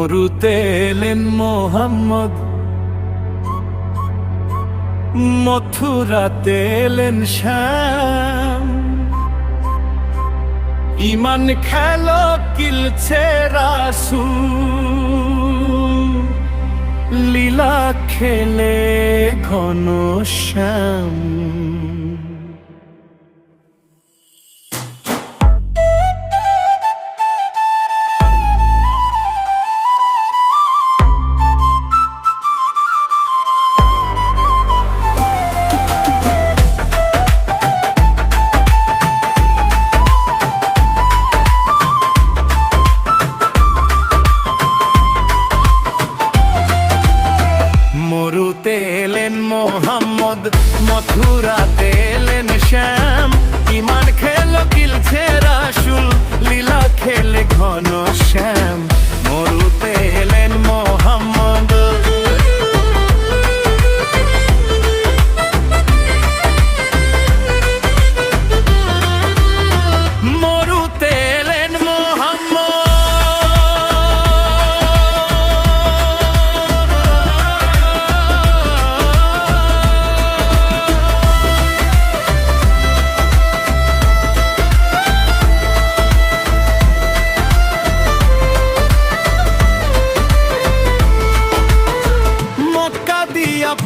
মরুতে এলেন মোহাম্মদ, মথুরাতে এলেন শ্যাম। ইমান খেলো কিলছে রাসূল, লীলা খেলে ঘনশ্যাম। মরুতে এলেন মোহাম্মদ, মথুরাতে এলেন শ্যাম। ইমান খেলো কিলছে রাসূল, লীলা খেলে ঘনশ্যাম। মরুতে এলেন মোহাম্মদ, মরুতে এলেন মোহাম্মদ।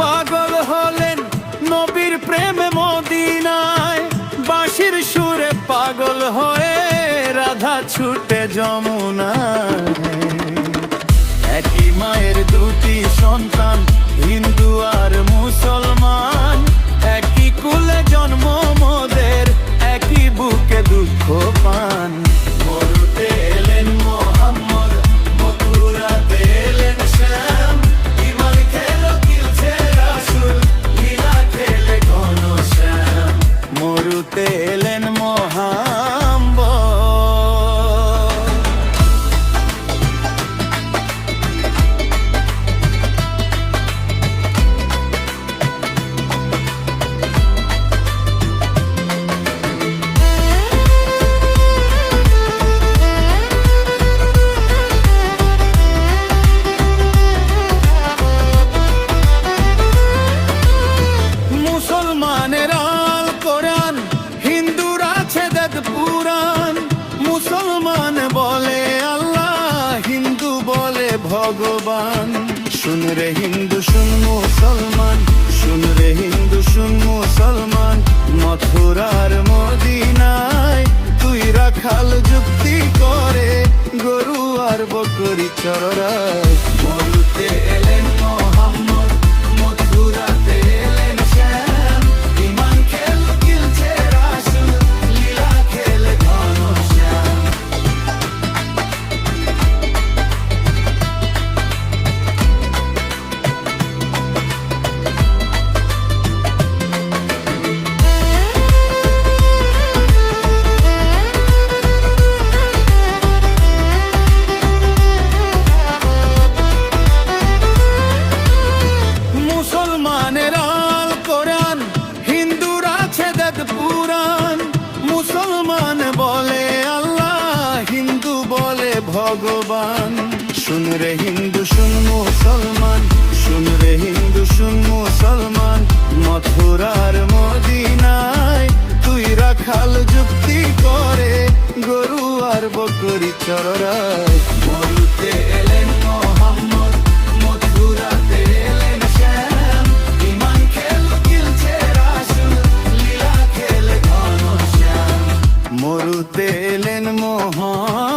পাগল হলেন নবীর প্রেমে মদিনায়, বাঁশির সুরে পাগল হয়ে রাধা ছুটে যমুনায়। একই মায়ের দুটি সন্তান, হিন্দু আর মুসলমান। একই কুলে জন্ম মোদের, একই বুকে দুঃখ পান। মরুতে এলেন মোহাম্মদ, মথুরাতে এলেন শ্যাম। ইমান খেলো কিলছে রাসূল, লীলা খেলে ঘনশ্যাম। মরুতে এলেন মোহাম্মদ। মুসলমানের আল কোরআন, হিন্দুর আছে বেদ পুরাণ। মুসলমান বলে আল্লাহ, হিন্দু বলে ভগবান। শুন রে হিন্দু শুন মুসলমান, শুন রে হিন্দু শুন মুসলমান। মথুরার মদিনায় তুই রাখাল যুক্তি করে, গরু আর বকরি চড়ায়। মরুতে এলেন মোহাম্মদ, মথুরাতে এলেন শ্যাম। ইমান খেলো কিলছে রাসূল, লীলা খেলে ঘনশ্যাম। মুসলমানের আল কোরআন, হিন্দুর আছে বেদ পুরাণ। মুসলমান বলে আল্লাহ, হিন্দু বলে ভগবান। শুন রে হিন্দু শুন মুসলমান, শুন রে হিন্দু শুন মুসলমান। মথুরার মদিনায় তুই রাখাল যুক্তি করে, গরু আর বকরি চড়ায়। মরুতে এলেন মোহাম্মদ, মথুরাতে এলেন শ্যাম। ইমান খেলো কিলছে রাসূল, লীলা খেলে ঘনশ্যাম। মরুতে এলেন মোহাম্মদ।